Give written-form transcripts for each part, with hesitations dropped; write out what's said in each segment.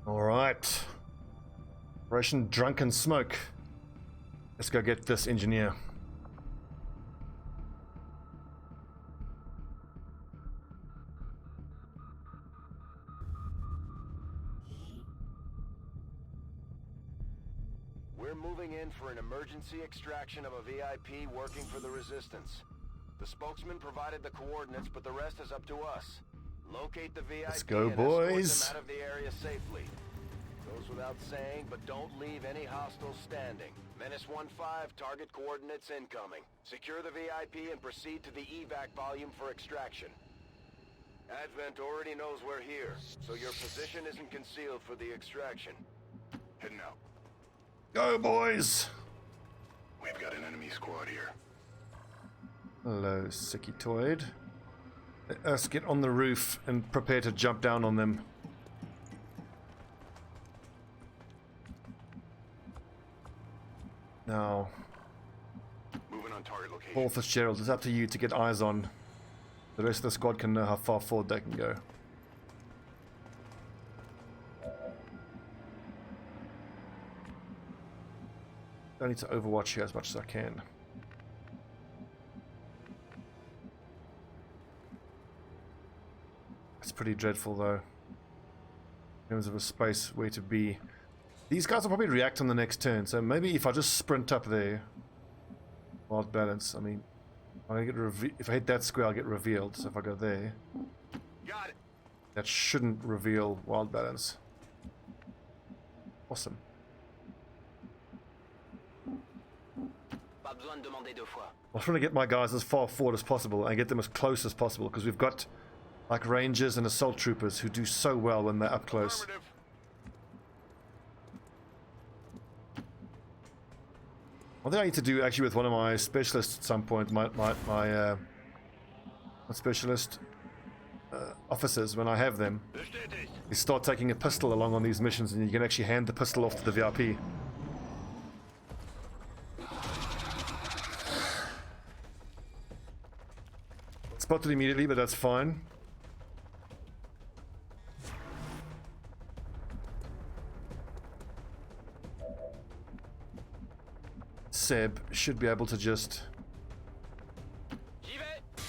Alright. Operation Drunken Smoke. Let's go get this engineer. We're moving in for an emergency extraction of a VIP working for the Resistance. The spokesman provided the coordinates, but the rest is up to us. Locate the VIP. Let's go, and boys. escort them out of the area safely. Goes without saying, but don't leave any hostiles standing. Menace 1-5, target coordinates incoming. Secure the VIP and proceed to the evac volume for extraction. Advent already knows we're here, so your position isn't concealed for the extraction. Heading out. Go, boys! We've got an enemy squad here. Hello, Sickitoid. Let us get on the roof and prepare to jump down on them. Now, Moving on target location. Paul Fitzgerald, it's up to you to get eyes on. The rest of the squad can know how far forward they can go. I need to overwatch here as much as I can. It's pretty dreadful though, in terms of a space where to be. These guys will probably react on the next turn, so maybe if I just sprint up there, wild balance. I mean, if I hit that square, I'll get revealed. So if I go there, Got it. that shouldn't reveal wild balance. Awesome. I'm trying to get my guys as far forward as possible and get them as close as possible, because we've got like rangers and assault troopers who do so well when they're up close. One thing I need to do actually with one of my specialists at some point, my specialist officers, when I have them, is start taking a pistol along on these missions, and you can actually hand the pistol off to the VIP. Spotted immediately, but that's fine. Seb should be able to just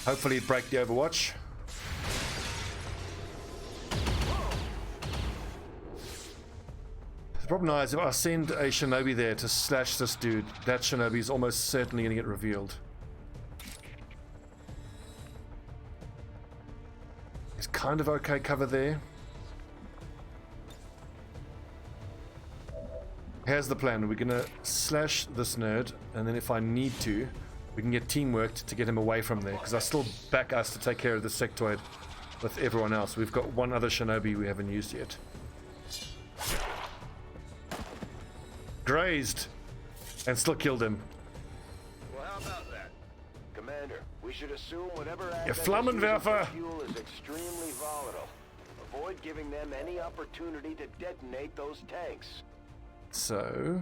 hopefully break the overwatch. The problem now is if I send a Shinobi there to slash this dude, that Shinobi is almost certainly going to get revealed. It's kind of okay cover there. Here's the plan. We're gonna slash this nerd, and then if I need to, we can get teamworked to get him away from there, because I still back us to take care of the sectoid with everyone else. We've got one other Shinobi we haven't used yet. Grazed, and still killed him. Well, how about that? Commander, we should assume whatever You Flammenwerfer! fuel is extremely volatile. Avoid giving them any opportunity to detonate those tanks. So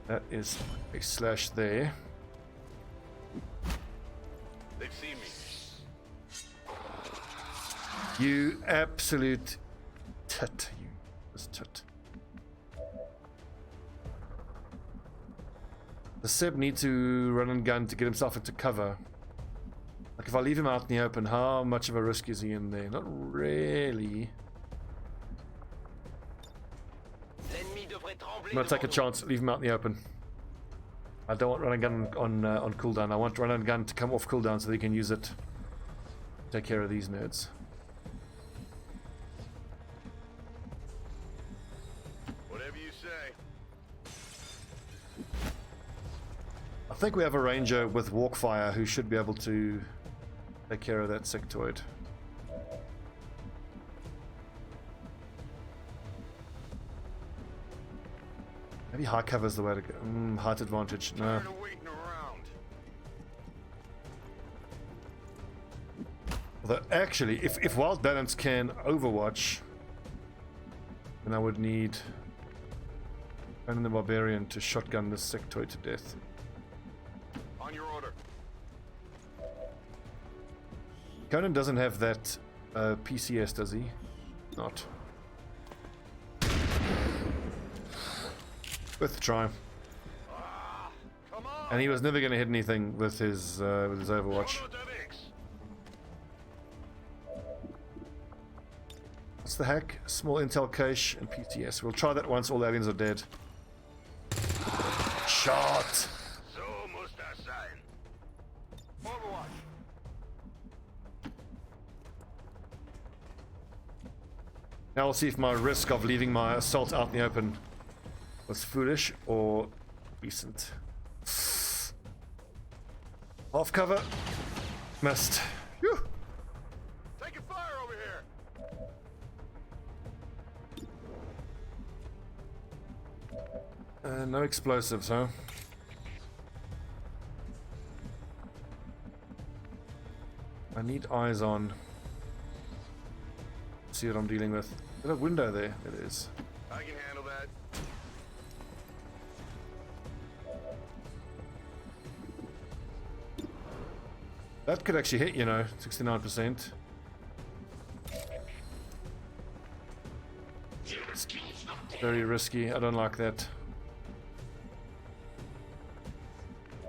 that is a slash there. They've seen me. You absolute tit. You this tit. The Seb needs to run and gun to get himself into cover. Like if I leave him out in the open, how much of a risk is he in there? Not really. I'm gonna take a chance, leave him out in the open. I don't want run and gun on cooldown. I want run and gun to come off cooldown so they can use it to take care of these nerds. Whatever you say. I think we have a ranger with walkfire who should be able to take care of that sectoid. Maybe high cover is the way to go. Height advantage. No. Although actually, if Wild Balance can Overwatch, then I would need Conan the Barbarian to shotgun this sectoid to death. On your order. Conan doesn't have that PCS, does he? Not. Worth the try. Come on. And he was never going to hit anything with his Overwatch. What's the hack? Small intel cache and PTS. We'll try that once all the aliens are dead. Shot! So muss das sein. Overwatch. Now we'll see if my risk of leaving my assault out in the open was foolish or decent. Half cover. Missed. Whew. Taking fire over here. No explosives, huh? I need eyes on. See what I'm dealing with. There's a window there. It is. I can handle that. That could actually hit, you know, 69%. Very risky. I don't like that.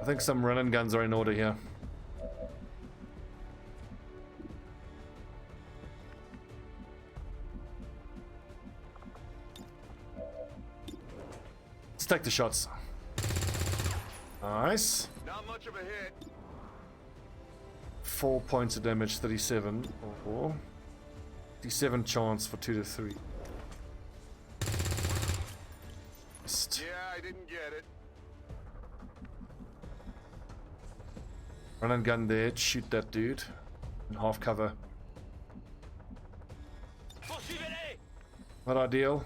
I think some run and guns are in order here. Let's take the shots. Nice. Not much of a hit. 4 points of damage, 37 or 57 chance for 2 to 3. Missed. Yeah, I didn't get it. Run and gun there, shoot that dude. In half cover. Not ideal.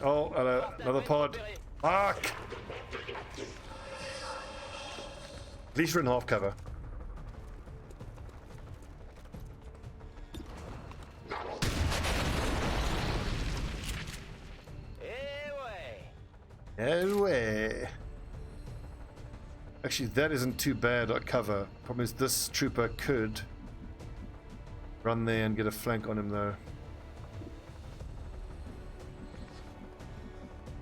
Oh, hello. Another pod. Fuck! At least we're in half cover. Anyway. Actually, that isn't too bad a cover. Problem is this trooper could run there and get a flank on him though.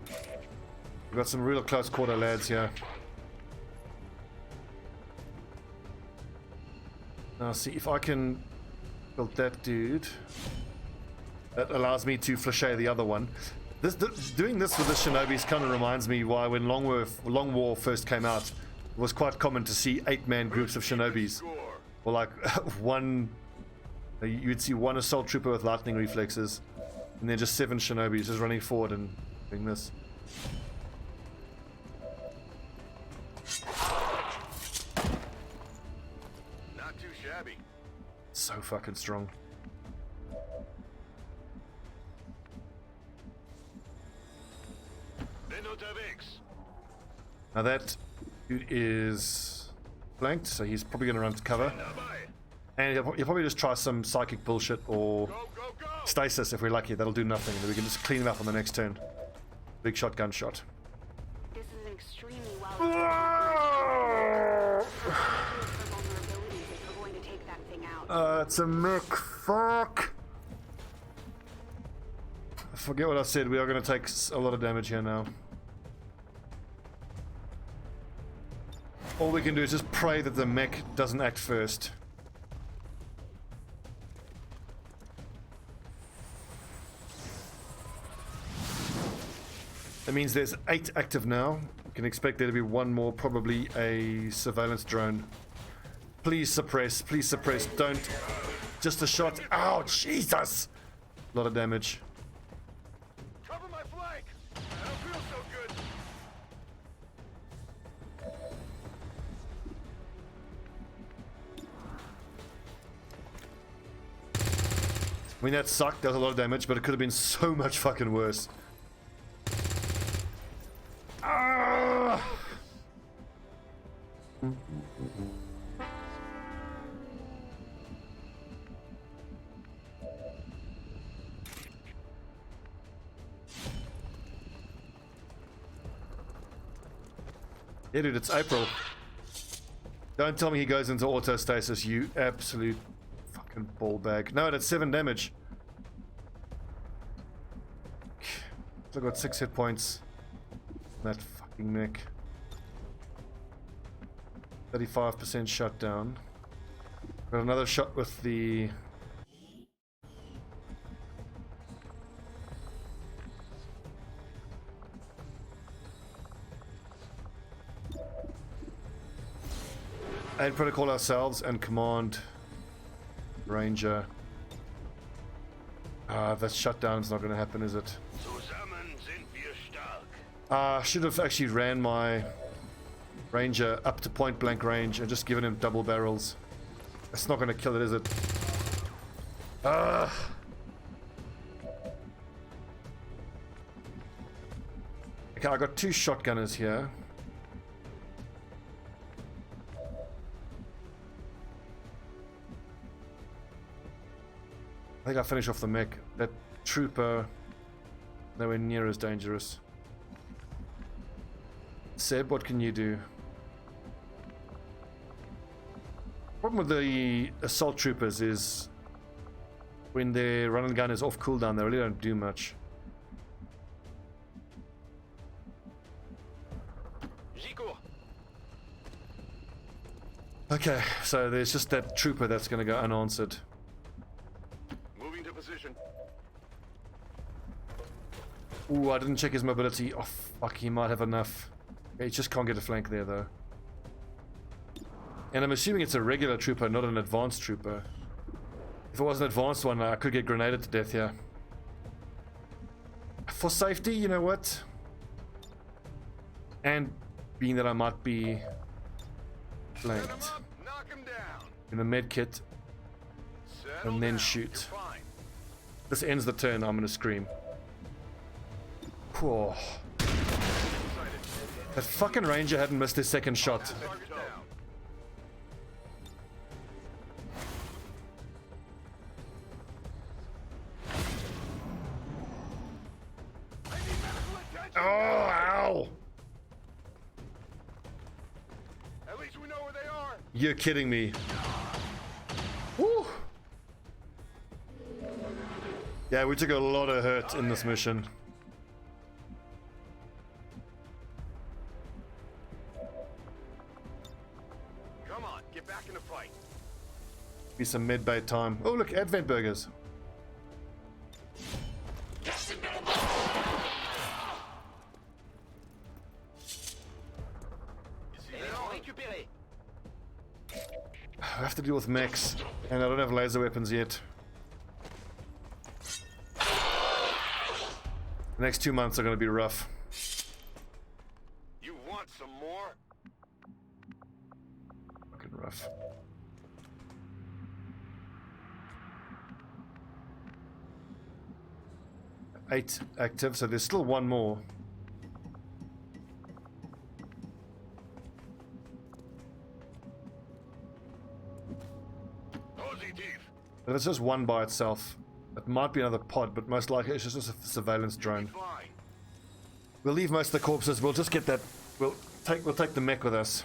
We've got some real close quarter lads here. Now see if I can build that dude. That allows me to flashay the other one. Doing this with the Shinobis kind of reminds me why when Long War first came out, it was quite common to see 8-man groups of Shinobis. Or like you'd see one assault trooper with lightning reflexes, and then just 7 Shinobis just running forward and doing this. Not too shabby. So fucking strong. Now that dude is flanked, so he's probably going to run to cover. And he'll probably just try some psychic bullshit or stasis if we're lucky. That'll do nothing. Then we can just clean him up on the next turn. Big shot, gunshot. This is an extremely well. It's a mech. Fuck. I forget what I said. We are going to take a lot of damage here now. All we can do is just pray that the mech doesn't act first. That means there's 8 active now. We can expect there to be one more, probably a surveillance drone. Please suppress, don't. Just a shot. Ow, Jesus! A lot of damage. Cover my flank. I don't feel so good. I mean, that sucked. That was a lot of damage, but it could have been so much fucking worse. Ah! Yeah, dude, it's April. Don't tell me he goes into autostasis, you absolute Fucking ball bag. No, that's 7 damage. I got 6 hit points. That fucking mech. 35% shutdown. Got another shot with the... And protocol ourselves and command ranger. That shutdown's not going to happen, is it? Should have actually ran my ranger up to point blank range and just given him double barrels. That's not going to kill it, is it? Okay, I got 2 shotgunners here. I think I'll finish off the mech. That trooper, nowhere near as dangerous. Seb, what can you do? Problem with the assault troopers is when their run and gun is off cooldown, they really don't do much. Okay, so there's just that trooper that's going to go unanswered. Moving to position. Ooh, I didn't check his mobility. Oh, fuck, he might have enough. He just can't get a flank there, though. And I'm assuming it's a regular trooper, not an advanced trooper. If it was an advanced one, I could get grenaded to death here. For safety, you know what? And being that I might be flanked in the med kit and then shoot. This ends the turn, I'm gonna scream. Whoa. That fucking ranger hadn't missed his second shot. Oh, ow! At least we know where they are. You're kidding me. Woo! Yeah, we took a lot of hurt in this mission. Come on, get back in the fight. Be some mid-bait time. Oh, look, Advent burgers. I have to deal with mechs, and I don't have laser weapons yet. The next 2 months are going to be rough. You want some more? Fucking rough. Eight active, so there's still one more. If it's just one by itself, it might be another pod, but most likely it's just a surveillance drone. We'll leave most of the corpses. We'll just get that. We'll take the mech with us.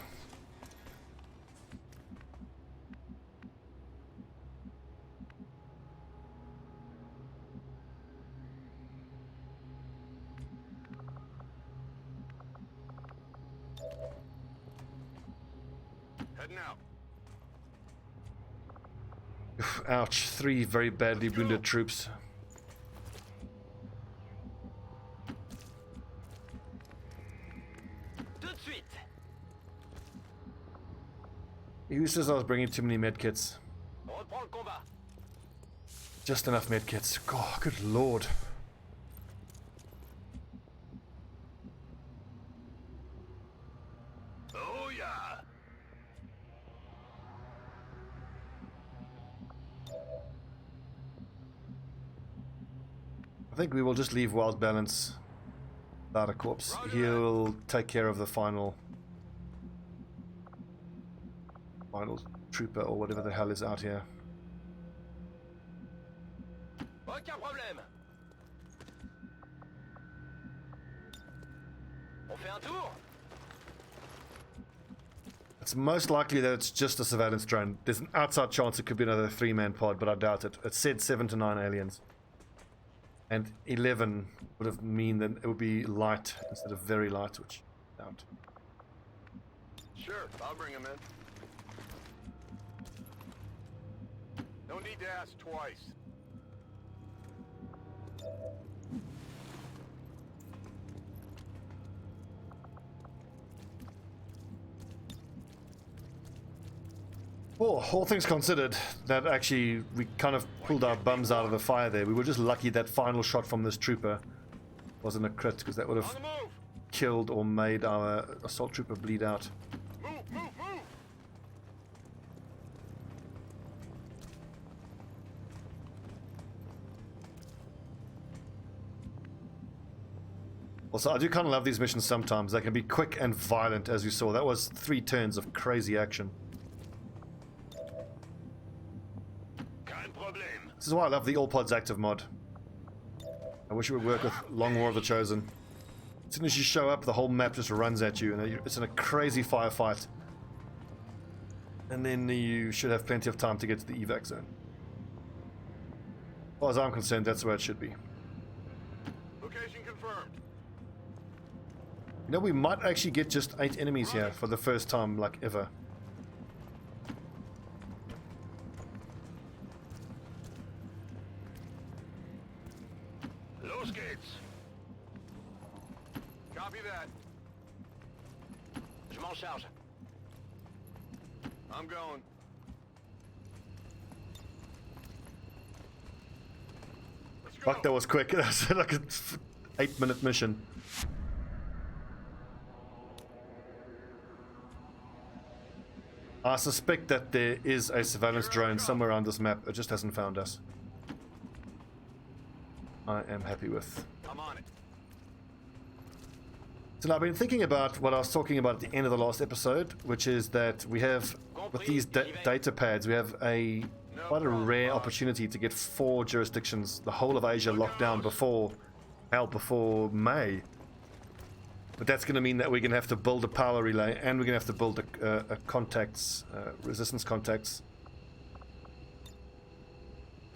Heading out. Ouch, 3 very badly wounded troops. Who says I was bringing too many medkits? Just enough medkits. God, good lord. Oh yeah. I think we will just leave Wild Balance without a corpse. He'll take care of the final trooper or whatever the hell is out here. Aucun problème. On fait un tour. It's most likely that it's just a surveillance drone. There's an outside chance it could be another 3-man pod, but I doubt it. It said 7 to 9 aliens. And 11 would have mean that it would be light instead of very light, which I doubt. Sure, I'll bring him in. No need to ask twice. Well, all things considered, that actually we kind of pulled our bums out of the fire there. We were just lucky that final shot from this trooper wasn't a crit, because that would have killed or made our assault trooper bleed out. Move, move, move! Also, I do kind of love these missions sometimes. They can be quick and violent, as you saw. That was 3 turns of crazy action. This is why I love the All Pods Active mod. I wish it would work with Long War of the Chosen. As soon as you show up, the whole map just runs at you, and it's in a crazy firefight. And then you should have plenty of time to get to the evac zone. As far as I'm concerned, that's where it should be. Location confirmed. You know, we might actually get just 8 enemies here for the first time, like, ever. Those gates. Copy that. Je m'en charge. I'm going. Let's go. Fuck, that was quick. That was like a 8-minute mission. I suspect that there is a surveillance drone somewhere on this map. It just hasn't found us. I am happy with. I'm on it. So now I've been thinking about what I was talking about at the end of the last episode, which is that we have, with these data pads, we have quite a rare opportunity to get 4 jurisdictions, the whole of Asia, locked down before May. But that's going to mean that we're going to have to build a power relay, and we're going to have to build a resistance contacts.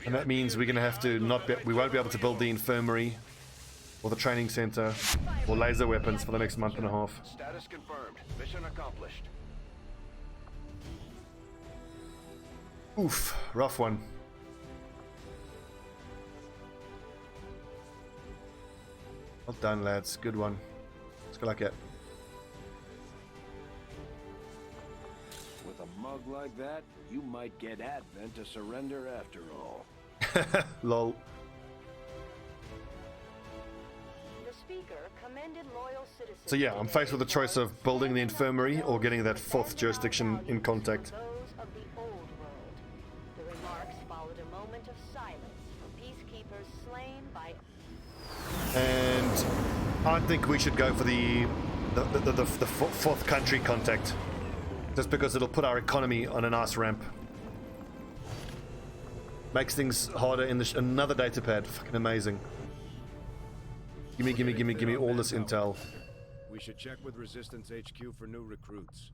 And that means we're going to have to we won't be able to build the infirmary or the training center or laser weapons for the next month and a half. Status confirmed. Mission accomplished. Oof, rough one. Well done, lads. Good one. Let's go like it. With a mug like that, you might get Advent to surrender after all. Lol. The speaker commended loyal citizens. So yeah, I'm faced with the choice of building the infirmary or getting that 4th jurisdiction in contact. Those of the old world. The remarks followed a moment of silence for peacekeepers slain by. And I think we should go for the 4th country contact, just because it'll put our economy on a nice ramp. Makes things harder in another data pad. Fucking amazing. Gimme all this intel. We should check with Resistance HQ for new recruits.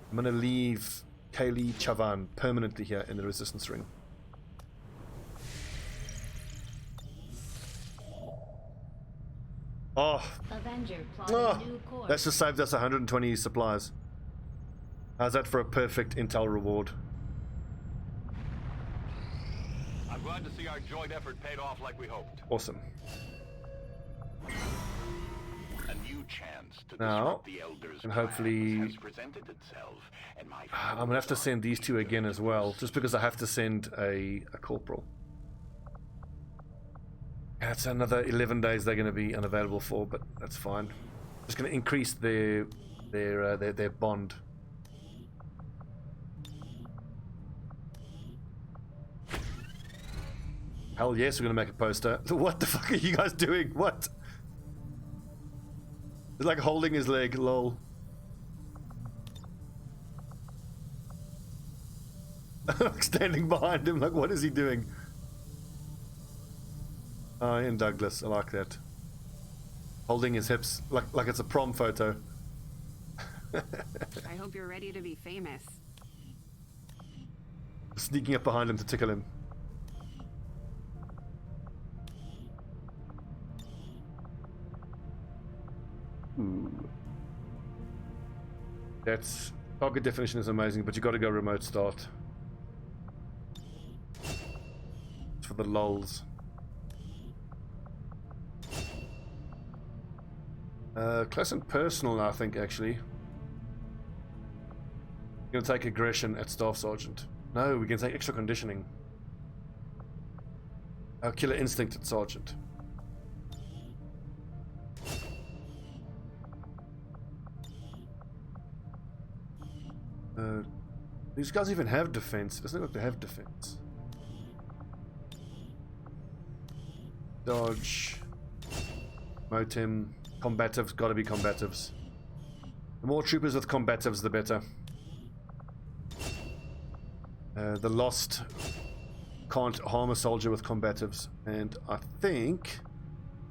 I'm gonna leave Kaylee Chavan permanently here in the resistance ring. Oh, that's just saved us 120 supplies. How's that for a perfect intel reward? I'm glad to see our joint effort paid off like we hoped. Awesome. A new chance to Now, disrupt the elders' and hopefully, plans has presented itself, and my I'm gonna have to send these 2 again as well, just because I have to send a corporal. That's another 11 days they're going to be unavailable for, but that's fine. Just going to increase their bond. Hell yes, we're going to make a poster. What the fuck are you guys doing? What? It's like holding his leg, lol. Standing behind him, like, what is he doing? Ian Douglas, I like that. Holding his hips like it's a prom photo. I hope you're ready to be famous. Sneaking up behind him to tickle him. Ooh. That's target definition is amazing, but you got to go remote start. It's for the lulz. Close and personal, I think, actually. We're going to take aggression at Staff Sergeant. No, we can take extra conditioning. Killer instinct at Sergeant. These guys even have defense. It doesn't look like they have defense. Dodge. Motem. Combatives. Gotta be combatives. The more troopers with combatives, the better. The Lost can't harm a soldier with combatives. And I think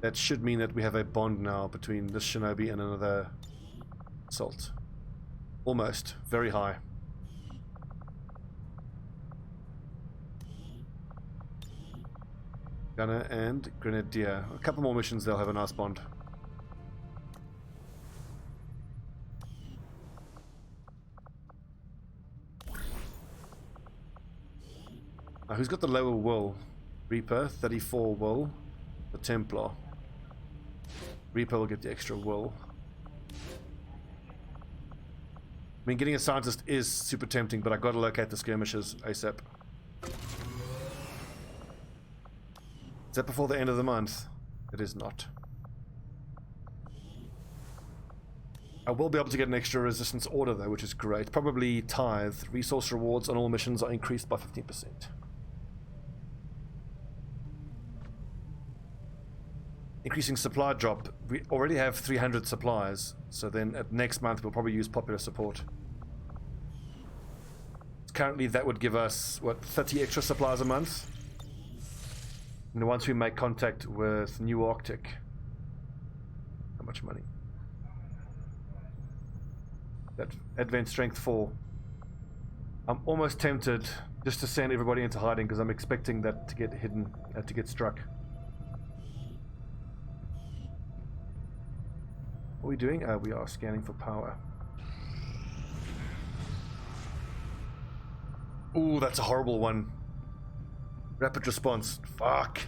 that should mean that we have a bond now between this Shinobi and another assault. Almost. Very high. Gunner and Grenadier. A couple more missions, they'll have a nice bond. Now, who's got the lower will? Reaper, 34 will. The Templar. Reaper will get the extra will. I mean, getting a scientist is super tempting, but I gotta locate the skirmishes ASAP. Is that before the end of the month? It is not. I will be able to get an extra resistance order though, which is great. Probably tithe. Resource rewards on all missions are increased by 15%. Increasing supply drop. We already have 300 supplies, so then at next month we'll probably use popular support. Currently that would give us, what, 30 extra supplies a month? And once we make contact with New Arctic, how much money? That Advanced Strength 4. I'm almost tempted just to send everybody into hiding because I'm expecting that to get hidden, to get struck. What are we doing? We are scanning for power. Ooh, that's a horrible one. Rapid response. Fuck.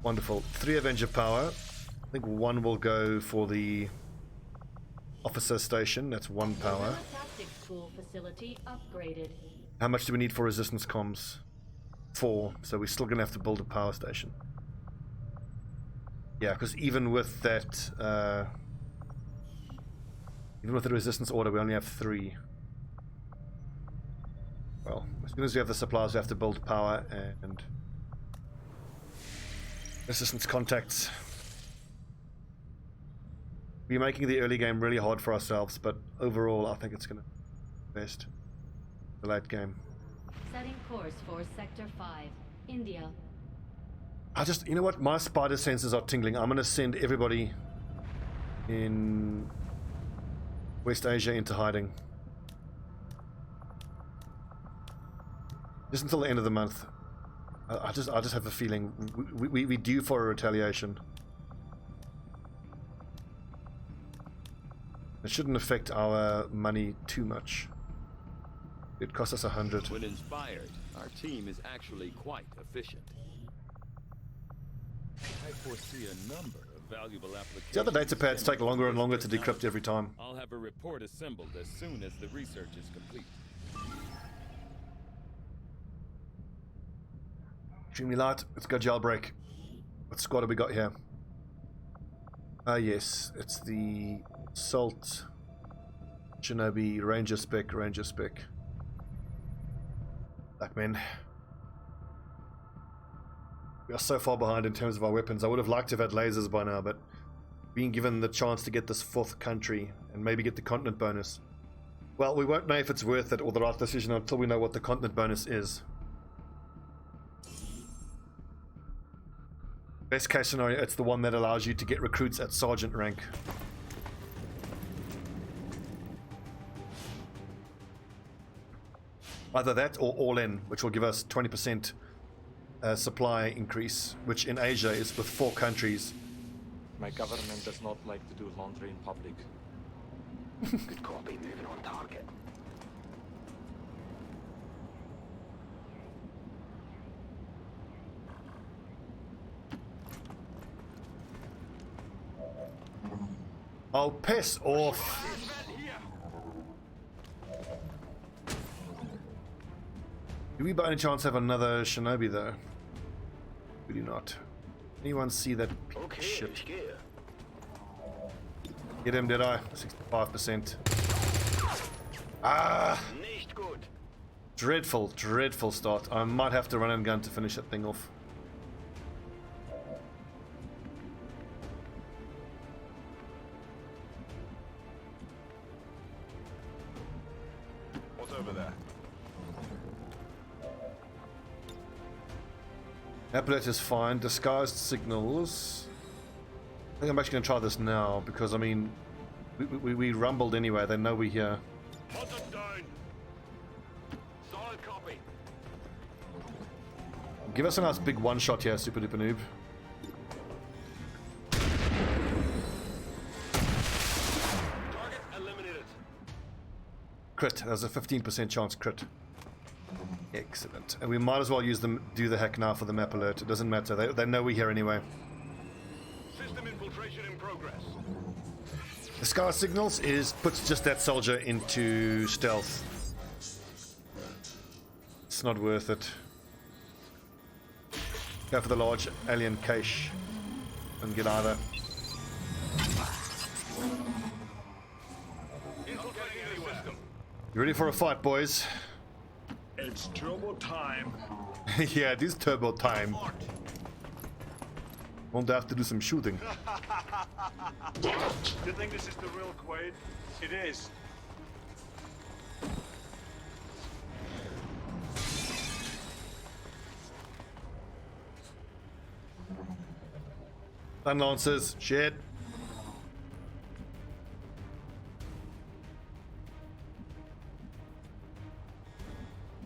Wonderful. 3 Avenger power. I think 1 will go for the officer station. That's 1 power. Tactics tool facility upgraded. How much do we need for resistance comms? 4. So we're still gonna have to build a power station. Yeah, because even with that, even with the resistance order, we only have 3. Well, as soon as we have the supplies, we have to build power and resistance contacts. We're making the early game really hard for ourselves, but overall, I think it's going to be best. The late game. Setting course for Sector 5, India. You know what? My spider senses are tingling. I'm going to send everybody in West Asia into hiding. Just until the end of the month. I just have a feeling we due for a retaliation. It shouldn't affect our money too much. It costs us 100. When inspired, our team is actually quite efficient. I foresee a number of valuable applications. The other data pads take longer and longer to decrypt every time. I'll have a report assembled as soon as the research is complete. Extremely light. Let's go jailbreak. What squad have we got here? Yes, it's the Salt Shinobi Ranger spec. Black men. We are so far behind in terms of our weapons. I would have liked to have had lasers by now, but being given the chance to get this 4th country and maybe get the continent bonus. Well, we won't know if it's worth it or the right decision until we know what the continent bonus is. Best case scenario, it's the one that allows you to get recruits at sergeant rank. Either that or all in, which will give us 20% supply increase, which in Asia is with 4 countries. My government does not like to do laundry in public. Good copy. Moving on target. Oh, piss off! Do we by any chance have another Shinobi though? We do not. Anyone see that Okay, shit? ich gehe. Get him, did I? 65%. Ah! Nicht gut. Dreadful, dreadful start. I might have to run and gun to finish that thing off. What's over there? Applet is fine. Disguised signals. I think I'm actually going to try this now because, I mean, we rumbled anyway. They know we're here. Hunted down. Solid copy. Give us a nice big one shot here, super duper noob. Target eliminated. Crit. There's a 15% chance crit. Excellent. And we might as well use them. Do the hack now for the map alert. It doesn't matter. They know we're here anyway. System infiltration in progress. The scar signals puts just that soldier into stealth. It's not worth it. Go for the large alien cache and get either. Infiltrating the system. You ready for a fight, boys? It's turbo time. Yeah, it is turbo time. Won't have to do some shooting. You think this is the real Quaid? It is. Sun lancers, shit.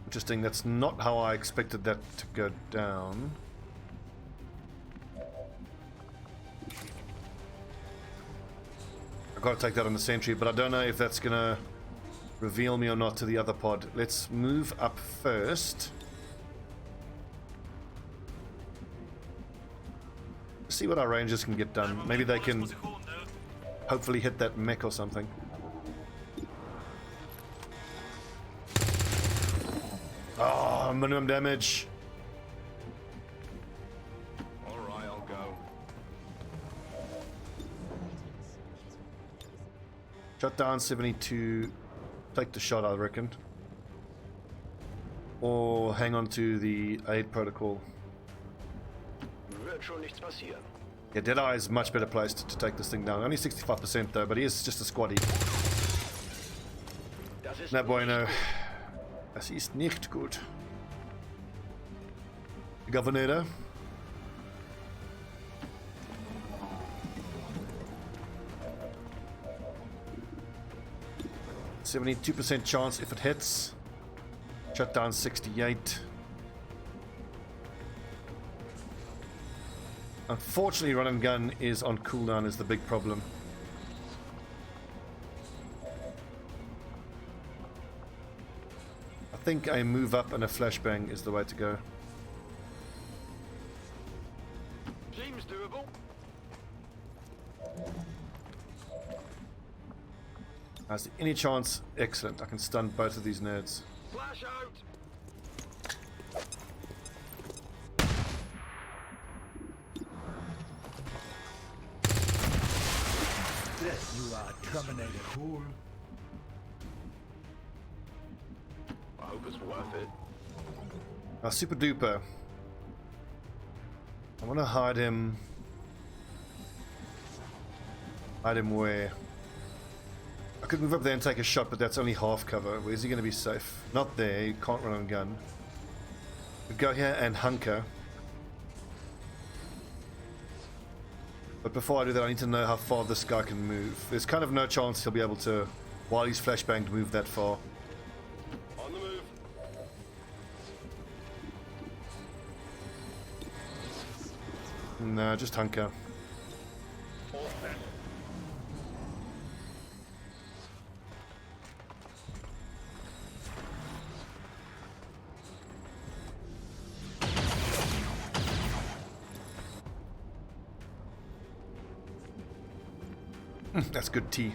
Interesting, that's not how I expected that to go down. I've got to take that on the sentry, but I don't know if that's gonna reveal me or not to the other pod. Let's move up first. See what our rangers can get done. Maybe they can hopefully hit that mech or something. Oh, minimum damage. Alright, I'll go. Shut down 72. Take the shot, I reckon. Or hang on to the aid protocol. Wird schon nichts passieren. Yeah, Deadeye is much better placed to take this thing down. Only 65% though, but he is just a squaddy. Das ist Na bueno. Das ist nicht gut. Governor. 72% chance if it hits. Shut down 68. Unfortunately, run and gun is on cooldown is the big problem. I think a move up and a flashbang is the way to go. Seems doable. Is there any chance? Excellent. I can stun both of these nerds. Flash out. You are Terminator cool. I hope it's worth it. Super duper. I want to hide him. Hide him where? I could move up there and take a shot, but that's only half cover. Where's he going to be safe? Not there. You can't run on gun. We go here and hunker. But before I do that, I need to know how far this guy can move. There's kind of no chance he'll be able to, while he's flashbanged, move that far. On the move. No, just hunker. All set. That's good tea.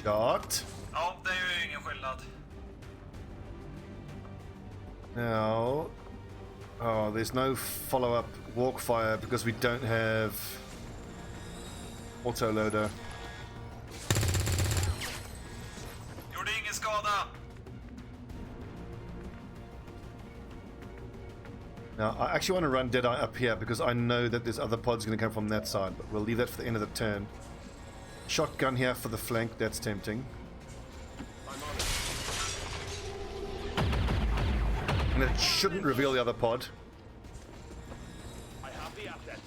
Shot. Ja, det är ju ingen skillnad. Now, oh, there's no follow-up walkfire because we don't have autoloader. Gjorde ingen skada. Now, I actually want to run Deadeye up here because I know that there's other pods going to come from that side, but we'll leave that for the end of the turn. Shotgun here for the flank, that's tempting. I'm on it. And it shouldn't reveal the other pod. I have the asset.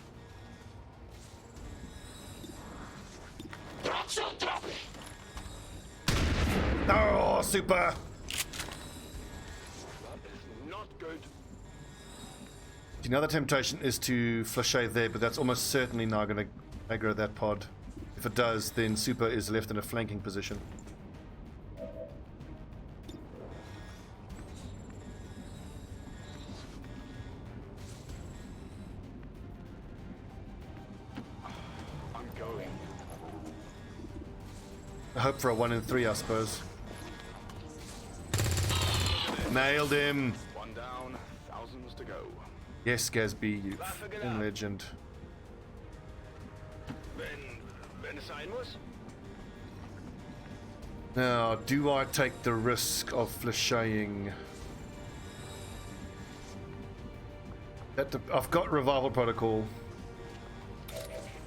Oh, super! That is not good. The other temptation is to flashay there, but that's almost certainly now going to aggro that pod. If it does, then super is left in a flanking position. I'm going. I hope for a 1 in 3, I suppose. Nailed him! One down, thousands to go. Yes, Gasby, you f***ing legend. Ben Simons? Now, do I take the risk of flashaying? I've got revival protocol.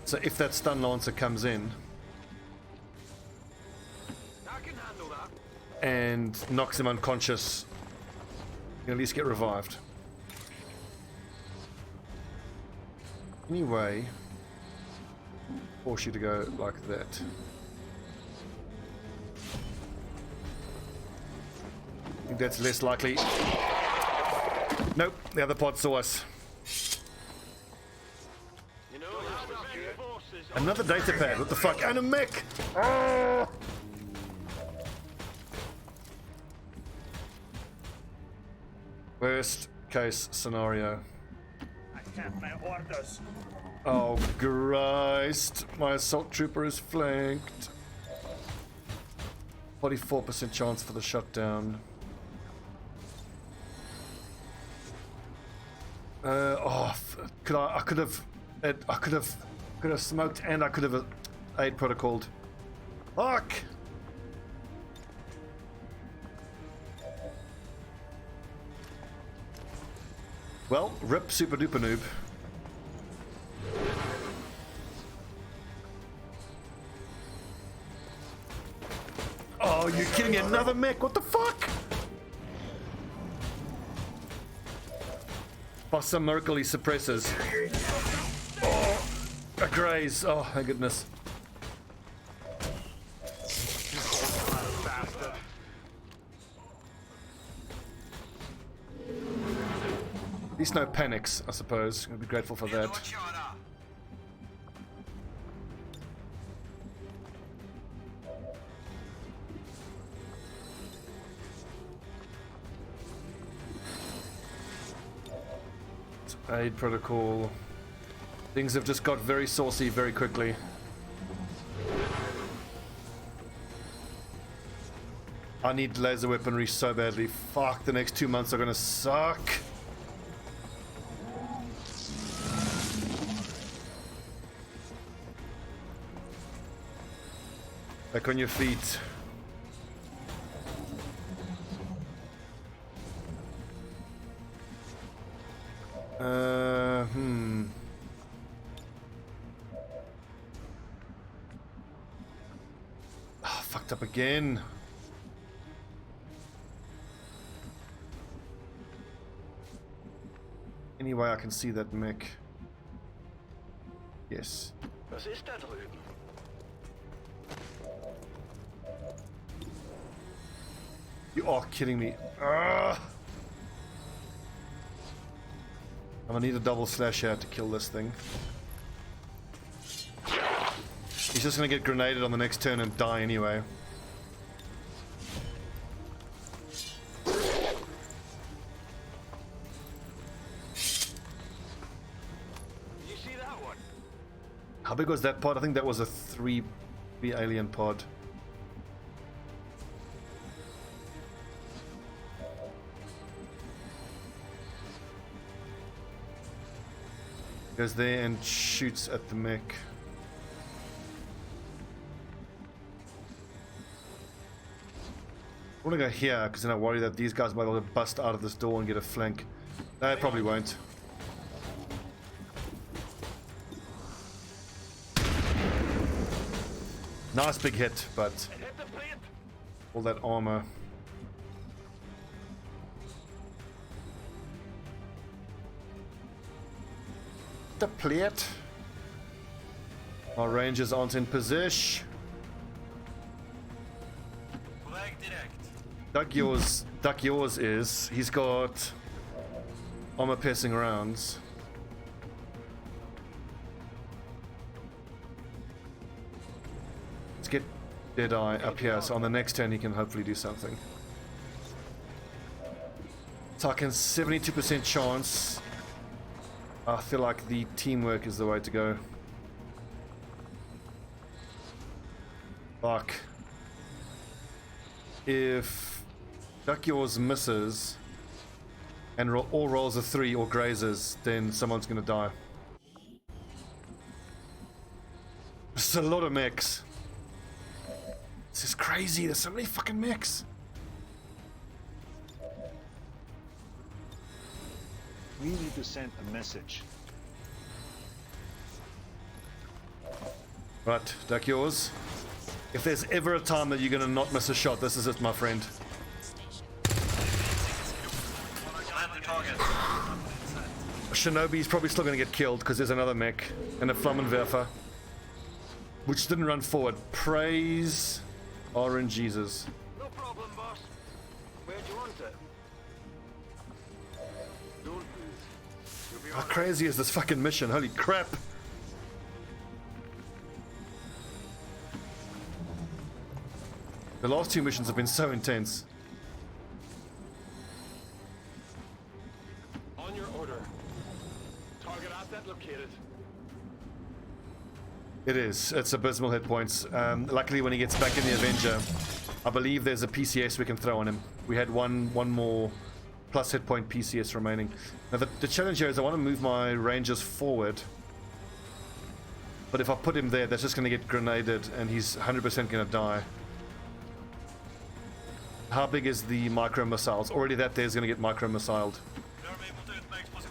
So if that stun lancer comes in I can handle that. and knocks him unconscious, you can at least get revived. Anyway, force you to go like that. I think that's less likely. Nope, the other pod saw us. You know, forces. Another data pad, what the fuck? And a mech! Oh! Worst case scenario. I have my orders. Oh, Christ. My assault trooper is flanked. 44% chance for the shutdown. I could have smoked and I could have aid protocoled. Fuck! Well, rip super duper noob. Oh, you're kidding me, another mech, what the fuck? By some miracle he suppresses. Oh, a graze, oh my goodness. At least no panics, I suppose. I'd be grateful for that. Aid protocol. Things have just got very saucy very quickly. I need laser weaponry so badly. Fuck, the next 2 months are gonna suck. Back on your feet. Oh, fucked up again. Any way I can see that mech. Yes. Was ist da drüben? You are kidding me. Ugh. I'm gonna need a double slash here to kill this thing. He's just gonna get grenaded on the next turn and die anyway. You see that one? How big was that pod? I think that was a 3B alien pod. Goes there and shoots at the mech. I want to go here because then I worry that these guys might be able to bust out of this door and get a flank. They probably won't. Nice big hit, but all that armor. The plate. Our rangers aren't in position. På väg direkt. Duck yours is. He's got armor piercing rounds. Let's get Deadeye up here, so on the next turn he can hopefully do something. Tarkin's 72% chance. I feel like the teamwork is the way to go. Fuck. If Duck Yours misses and all rolls a 3 or grazes, then someone's gonna die. There's a lot of mechs. This is crazy, there's so many fucking mechs. We need to send a message. Right, Duck Yours. If there's ever a time that you're gonna not miss a shot, this is it, my friend. Land the target. Shinobi's probably still gonna get killed because there's another mech and a Flammenwerfer, which didn't run forward. Praise Orange Jesus. No problem, boss. Where'd you want it? Don't move. You'll be How crazy is this fucking mission? Holy crap! The last 2 missions have been so intense. On your order. Target asset located. It is. It's abysmal hit points. Luckily, when he gets back in the Avenger, I believe there's a PCS we can throw on him. We had one more plus hit point PCS remaining. Now, the challenge here is I want to move my Rangers forward. But if I put him there, that's just going to get grenaded, and he's 100% going to die. How big is the micro missiles? Already that there's going to get micro missiled. Rör mig mot utmärksposition.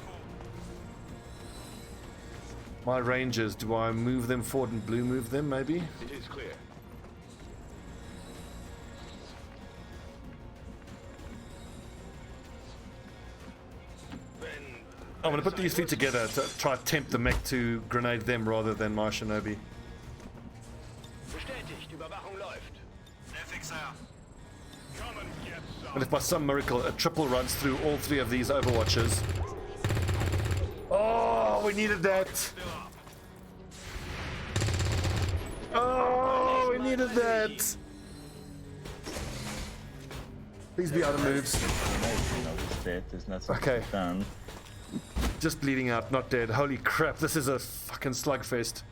My Rangers, do I move them forward and blue move them, maybe? It is clear. I'm going to put these 3 together to try to tempt the mech to grenade them rather than my Shinobi. Bestätigt, Überwachung läuft. Det fixar jag. Come and get some. And if by some miracle a triple runs through all 3 of these Overwatches. Oh, we needed that! Oh, we needed that! Please be out of moves. Okay. Just bleeding out, not dead. Holy crap, this is a fucking slugfest.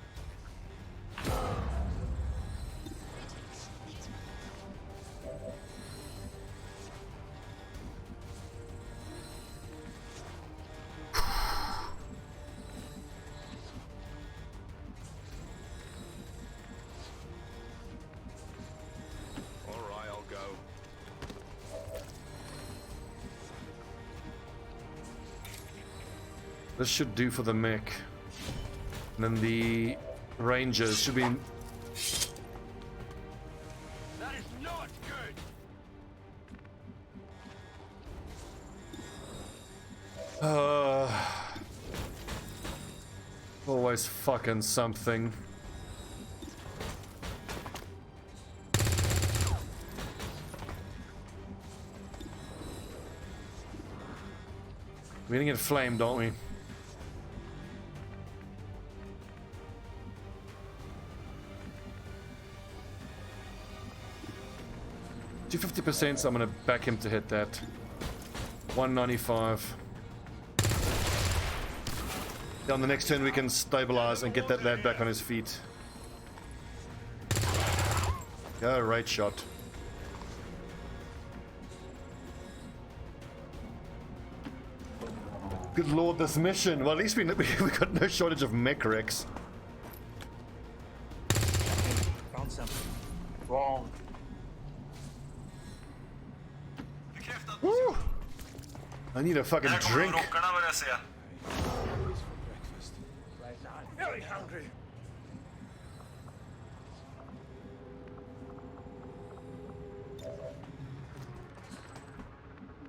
Alright, I'll go. This should do for the mech. And then the Rangers should be... That is not good! We'll always fucking something. We're gonna get flamed, aren't we? Do 50%, so I'm gonna back him to hit that. 195. On the next turn we can stabilize and get that lad back on his feet. Yeah, right shot. Good lord, this mission. Well, at least we got no shortage of mech wrecks. Found something. Wrong. Woo! I need a fucking drink. Very hungry.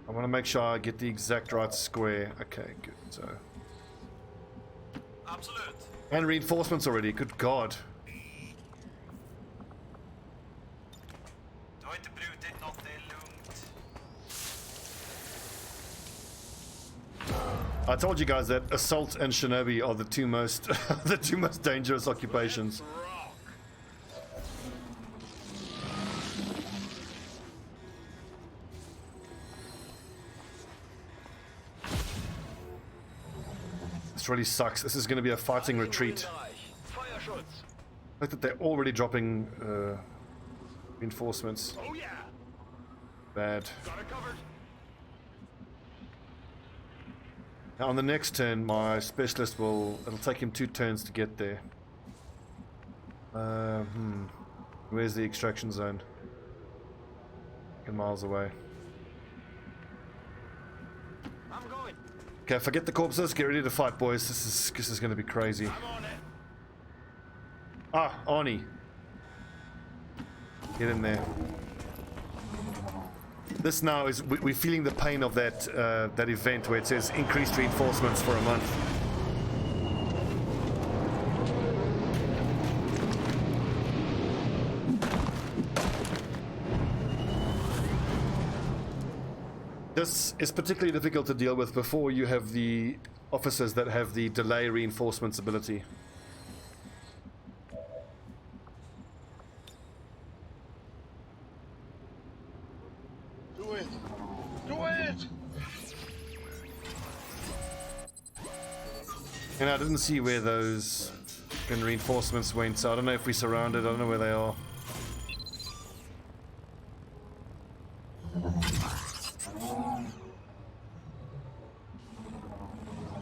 I want to make sure I get the exact right square. Okay, good. So. Absolute. And reinforcements already. Good God. Du har inte brutit något, det är lugnt. I told you guys that assault and shinobi are the two most the two most dangerous occupations. This really sucks. This is going to be a fighting retreat. The fact that they're already dropping reinforcements. Oh yeah. Bad. Got it covered. Now on the next turn, my specialist it'll take him 2 turns to get there. Where's the extraction zone? Miles away. I'm going. Okay, forget the corpses. Get ready to fight, boys. This is going to be crazy. I'm on it. Ah, Arnie. Get in there. This now is we're feeling the pain of that that event where it says increased reinforcements for a month. This is particularly difficult to deal with before you have the officers that have the delay reinforcements ability. Do it! Do it! And I didn't see where those reinforcements went, so I don't know if we surrounded, I don't know where they are.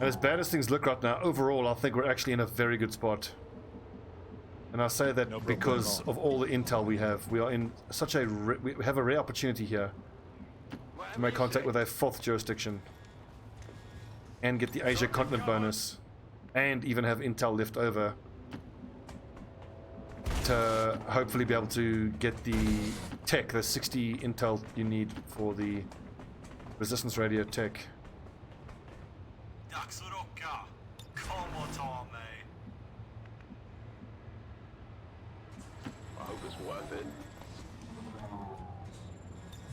And as bad as things look right now, overall I think we're actually in a very good spot. And I say that because of all the intel we have. We are in such a we have a rare opportunity here to make contact with a 4th jurisdiction and get the Asia continent bonus and even have intel left over to hopefully be able to get the tech, the 60 intel you need for the resistance radio tech. Dags att rocka. Kom och ta mig. I hope it's worth it.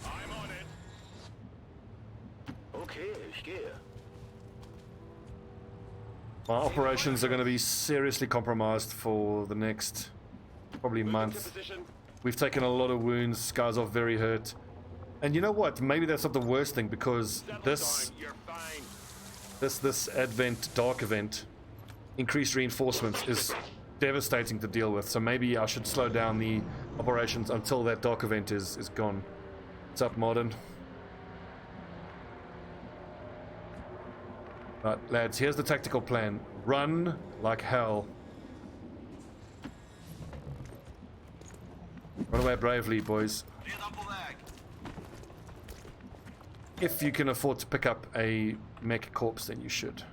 I'm on it. Okay, scared. My operations are going to be seriously compromised for the next probably month. We've taken a lot of wounds, guys are very hurt. And you know what? Maybe that's not the worst thing, because this Advent Dark event, increased reinforcements, is devastating to deal with. So maybe I should slow down the operations until that Dark event is gone. What's up, Modern? Right, lads, here's the tactical plan. Run like hell. Run away bravely, boys. Redan på väg. If you can afford to pick up a mech corpse, then you should.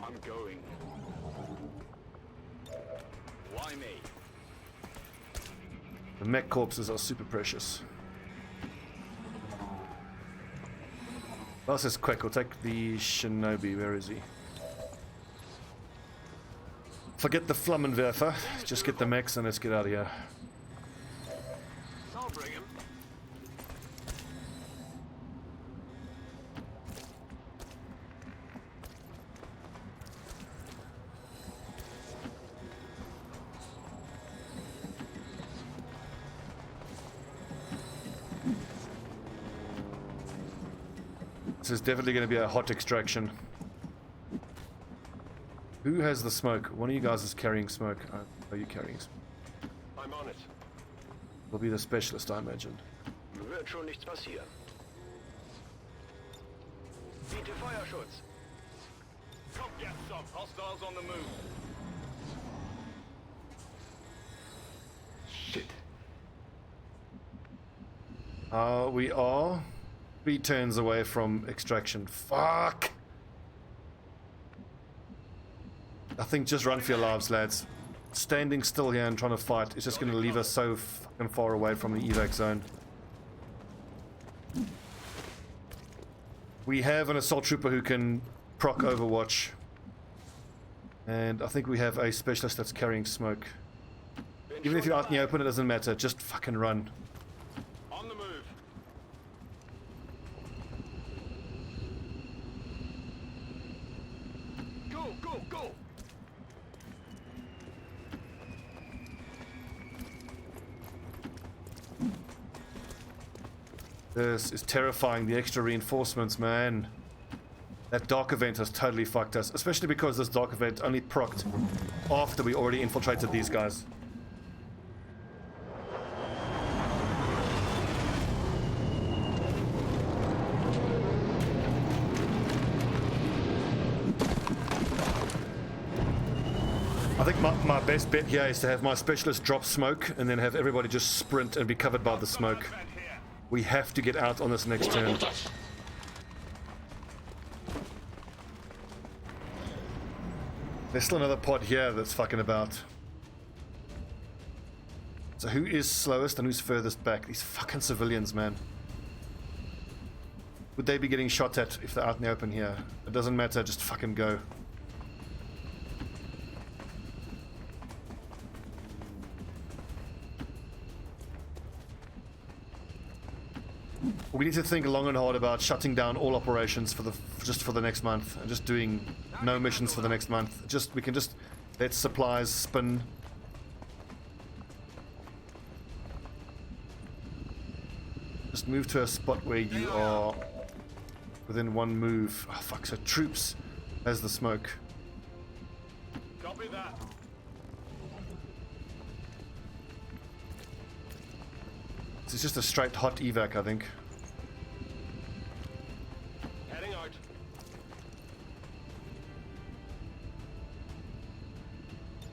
I'm going. Why me? The mech corpses are super precious. Plus is quick. We'll take the Shinobi. Where is he? Forget the Flammenwerfer. Just get the mechs and let's get out of here. I'll bring him. This is definitely going to be a hot extraction. Who has the smoke? One of you guys is carrying smoke. Are you carrying smoke? I'm on it. Will be the specialist, I imagine. Wird schon nichts passieren. Bitte Feuerschutz. Come get some. Hostiles on the move. Shit. We are 3 turns away from extraction. Fuck! I think just run for your lives, lads. Standing still here and trying to fight is just going to leave us so fucking far away from the evac zone. We have an assault trooper who can proc Overwatch. And I think we have a specialist that's carrying smoke. Even if you're out in the open, it doesn't matter. Just fucking run. On the move. Go, go, go. This is terrifying, the extra reinforcements, man. That dark event has totally fucked us, especially because this dark event only procced after we already infiltrated these guys. I think my best bet here is to have my specialist drop smoke and then have everybody just sprint and be covered by the smoke. We have to get out on this next turn. There's still another pod here that's fucking about. So who is slowest and who's furthest back? These fucking civilians, man. Would they be getting shot at if they're out in the open here? It doesn't matter, just fucking go. We need to think long and hard about shutting down all operations for just for the next month and just doing no missions for the next month. We can just let supplies spin. Just move to a spot where you are within 1 move. Oh fuck, so troops has the smoke. Copy that. This is just a straight hot evac, I think. Heading out.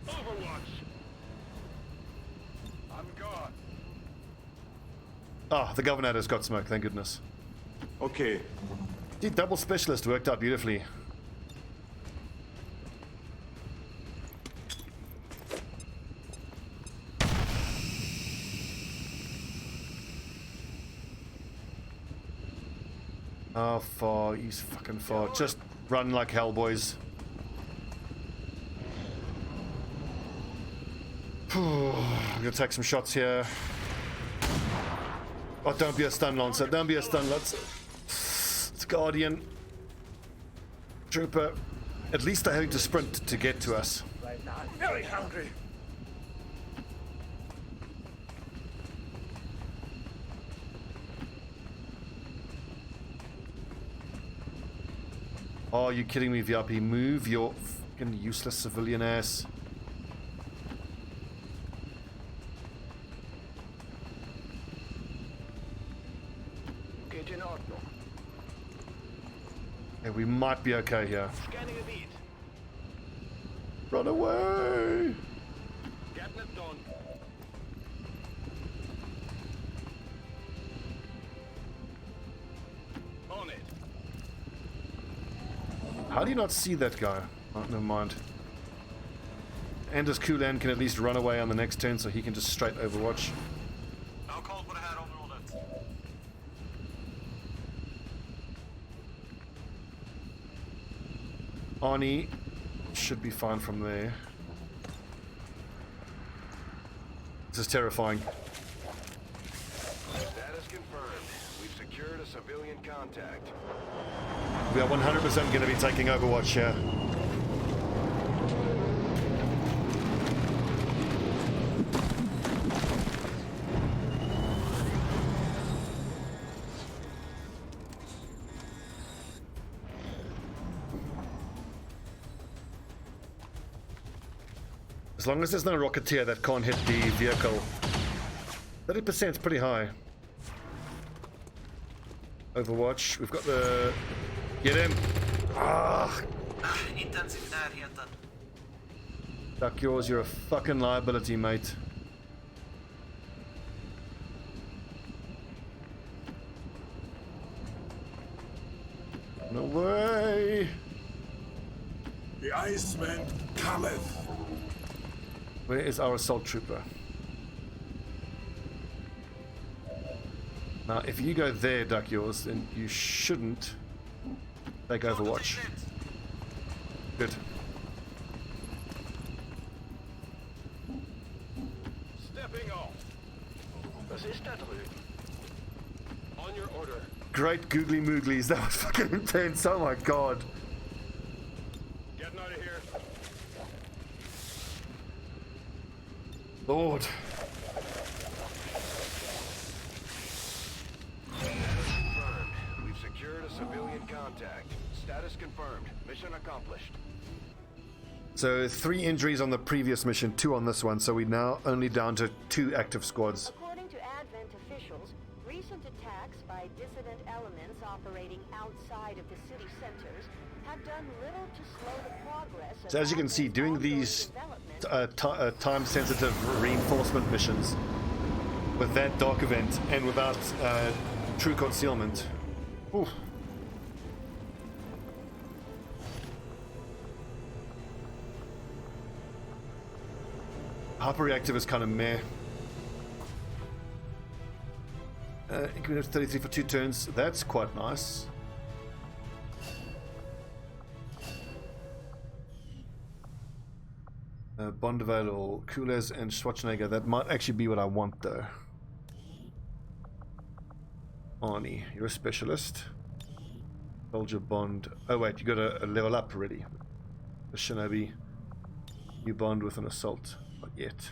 Overwatch. I'm gone. Ah, the Governor's got smoke, thank goodness. Okay. Dude, double specialist worked out beautifully. How far? He's fucking far. Just run like hell, boys. I'm gonna take some shots here. Oh, don't be a stun lancer. Don't be a stun lancer. It's Guardian. Trooper. At least they're having to sprint to get to us. Right now, I'm very hungry. Oh, are you kidding me, VIP? Move your fucking useless civilian ass. Geht in Ordnung. Hey, we might be okay here. Scanning a beat. Run away! Getting it done. On it. How do you not see that guy? Oh, never mind. Anders Kulan can at least run away on the next turn so he can just straight overwatch. I'll call for the head on all that. Arnie should be fine from there. This is terrifying. Status confirmed. We've secured a civilian contact. We are 100% going to be taking Overwatch here. As long as there's no Rocketeer that can't hit the vehicle. 30% is pretty high. Overwatch, we've got the... Get him! Ah! Inte ens i närheten. Duck yours, you're a fucking liability, mate. No way! The Iceman cometh. Where is our assault trooper? Now, if you go there, Duck yours, then you shouldn't take Overwatch. Good. Stepping off. Was ist da drüben? On your order. Great googly mooglies, that was fucking intense, oh my god. Getting out of here. Lord. Confirmed. We've secured a civilian contact. Status confirmed. Mission accomplished. So 3 injuries on the previous mission, 2 on this one, so we're now only down to 2 active squads. According to Advent officials, recent attacks by dissident elements operating outside of the city centers have done little to slow the progress of So as you can see, doing these time-sensitive reinforcement missions with that dark event and without true concealment. Oof. Hyperreactive is kind of meh. Increment 33 for 2 turns. That's quite nice. Bond available. Coolers and Schwarzenegger. That might actually be what I want though. Arnie, you're a specialist. Soldier Bond. Oh wait, you got a level up already. The Shinobi. You bond with an assault. Not yet.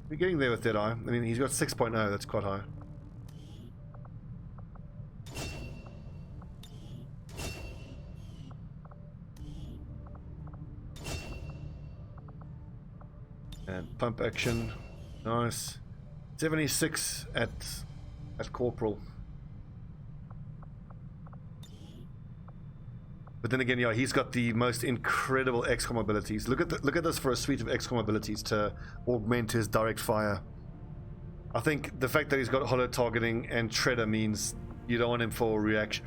We're getting there with Deadeye. I mean, he's got 6.0, that's quite high. And pump action. Nice. 76 at Corporal. But then again, yeah, he's got the most incredible XCOM abilities. Look at this for a suite of XCOM abilities to augment his direct fire. I think the fact that he's got hollow targeting and Shredder means you don't want him for reaction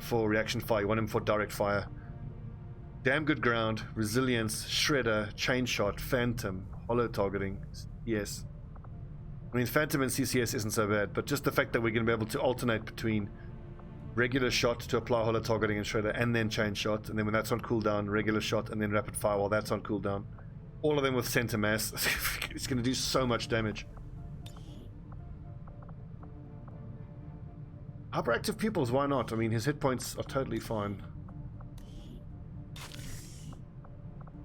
fire. You want him for direct fire. Damn good ground, resilience, Shredder, chain shot, phantom, hollow targeting. Yes. I mean, phantom and CCS isn't so bad, but just the fact that we're going to be able to alternate between regular shot to apply hollow targeting and Shredder, and then chain shot, and then when that's on cooldown, regular shot, and then rapid fire while that's on cooldown. All of them with center mass. It's going to do so much damage. Hyperactive pupils, why not? I mean, his hit points are totally fine.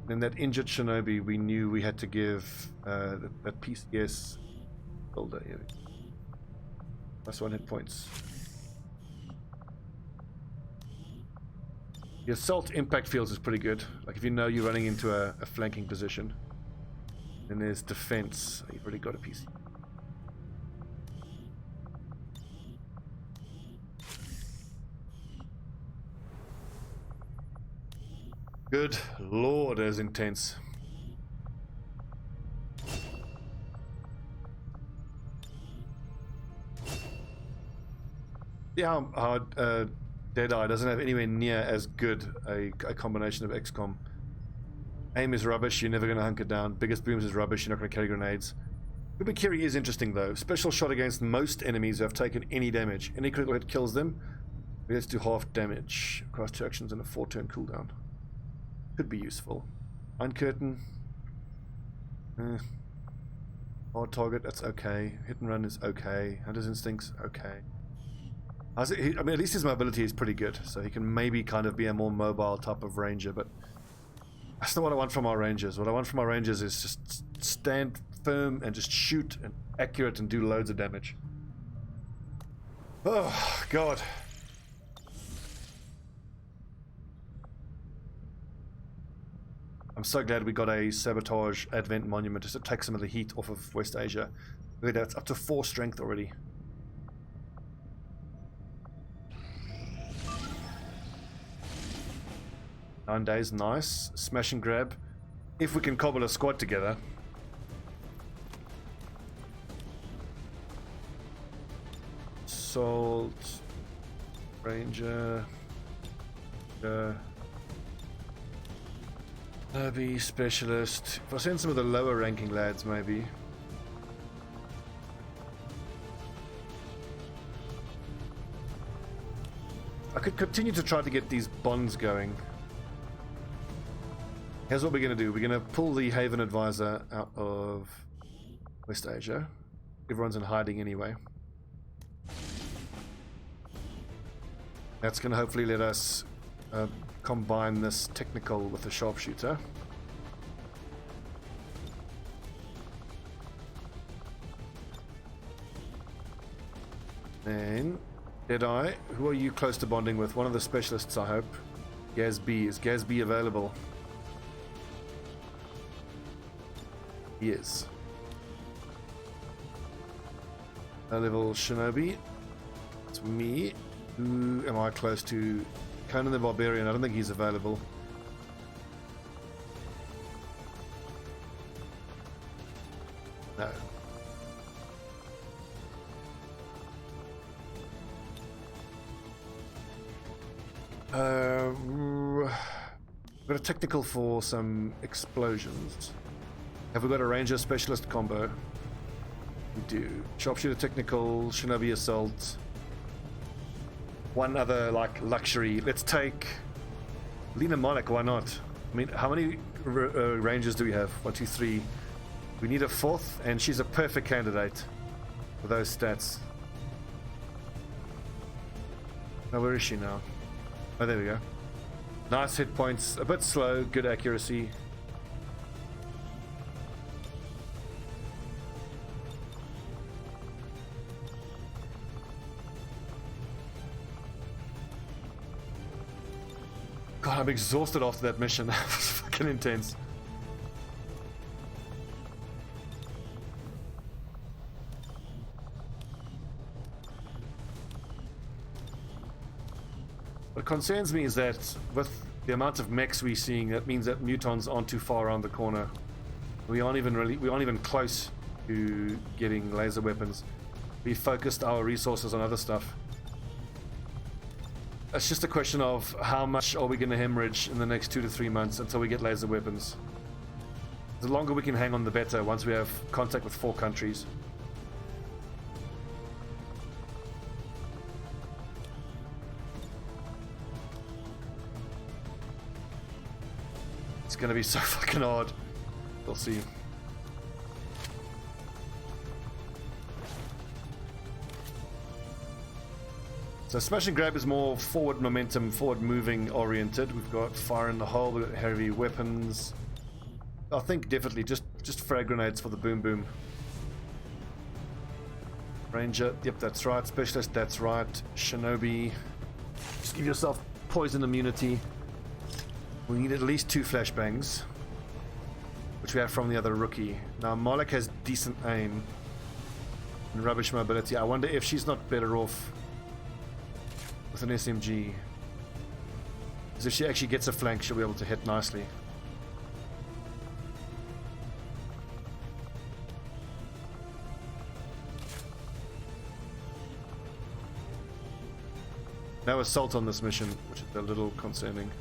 And that injured Shinobi, we knew we had to give that PCS builder. Plus 1 hit points. The assault impact fields is pretty good. Like if you know you're running into a flanking position. Then there's defense. You've already got a PC. Good lord, that is intense. Yeah, how Deadeye doesn't have anywhere near as good a combination of XCOM. Aim is rubbish, you're never going to hunker down. Biggest booms is rubbish, you're not going to carry grenades. Ubikiri is interesting though. Special shot against most enemies who have taken any damage. Any critical hit kills them. Let's do half damage. Across 2 actions and a 4-turn cooldown. Could be useful. Iron Curtain. Hard target, that's okay. Hit and run is okay. Hunter's Instincts, okay. I mean, at least his mobility is pretty good, so he can maybe kind of be a more mobile type of ranger, but that's not what I want from our rangers. What I want from our rangers is just stand firm and just shoot and accurate and do loads of damage. Oh, God. I'm so glad we got a sabotage advent monument just to take some of the heat off of West Asia. Look at that, it's up to 4 strength already. Nine days, nice. Smash and grab. If we can cobble a squad together. Assault. Ranger. Derby, specialist. If I send some of the lower ranking lads, maybe. I could continue to try to get these bonds going. Here's what we're going to do. We're going to pull the Haven Advisor out of West Asia. Everyone's in hiding anyway. That's going to hopefully let us combine this technical with the Sharpshooter. Then, Deadeye, who are you close to bonding with? One of the specialists, I hope. Gaz B. Is Gaz B available? He is. A level Shinobi. It's me. Who am I close to? Conan the Barbarian. I don't think he's available. No. We've got a technical for some explosions. Have we got a ranger specialist combo? We do. Sharpshooter technical, Shinobi assault. One other like luxury. Let's take Lena Monarch, why not? I mean, how many rangers do we have? 1, 2, 3. We need a 4th, and she's a perfect candidate for those stats. Now, where is she now? Oh, there we go. Nice hit points, a bit slow, good accuracy. God, I'm exhausted after that mission. That was fucking intense. What concerns me is that with the amount of mechs we're seeing, that means that mutons aren't too far around the corner. We aren't even close to getting laser weapons. We focused our resources on other stuff. It's just a question of how much are we going to hemorrhage in the next 2 to 3 months until we get laser weapons. The longer we can hang on, the better once we have contact with 4 countries. It's going to be so fucking hard. We'll see. So Smash and Grab is more forward momentum, forward moving oriented. We've got fire in the hole, we've got heavy weapons. I think definitely just frag grenades for the boom boom. Ranger, yep, that's right. Specialist, that's right. Shinobi, just give yourself poison immunity. We need at least 2 flashbangs, which we have from the other rookie. Now Malik has decent aim and rubbish mobility. I wonder if she's not better off with an SMG. Because if she actually gets a flank, she'll be able to hit nicely. No assault on this mission, which is a little concerning.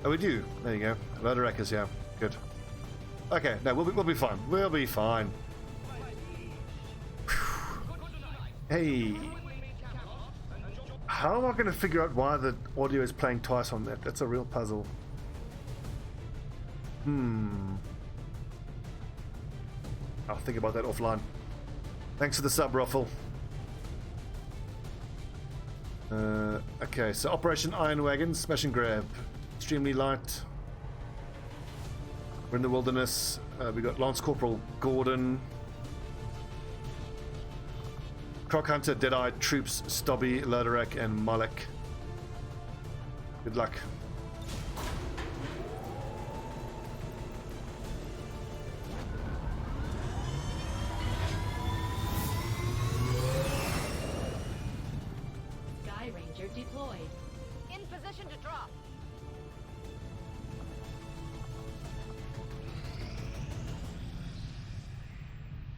Oh, we do. There you go. A load of wreckers, yeah. Good. Okay, no, we'll be fine. We'll be fine. Hey. How am I going to figure out why the audio is playing twice on that? That's a real puzzle. I'll think about that offline. Thanks for the sub, Ruffle. Okay, so Operation Iron Wagon, smash and grab. Extremely light. We're in the wilderness. We got Lance Corporal Gordon. Croc Hunter, Deadeye, Troops, Stobbie, Loderak, and Malek. Good luck. Sky Ranger deployed. In position to drop.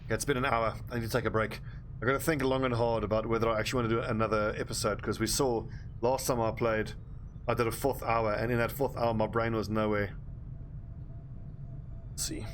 Okay, it's been an hour. I need to take a break. I've got to think long and hard about whether I actually want to do another episode, because we saw last time I played, I did a 4th hour, and in that 4th hour my brain was nowhere. Let's see.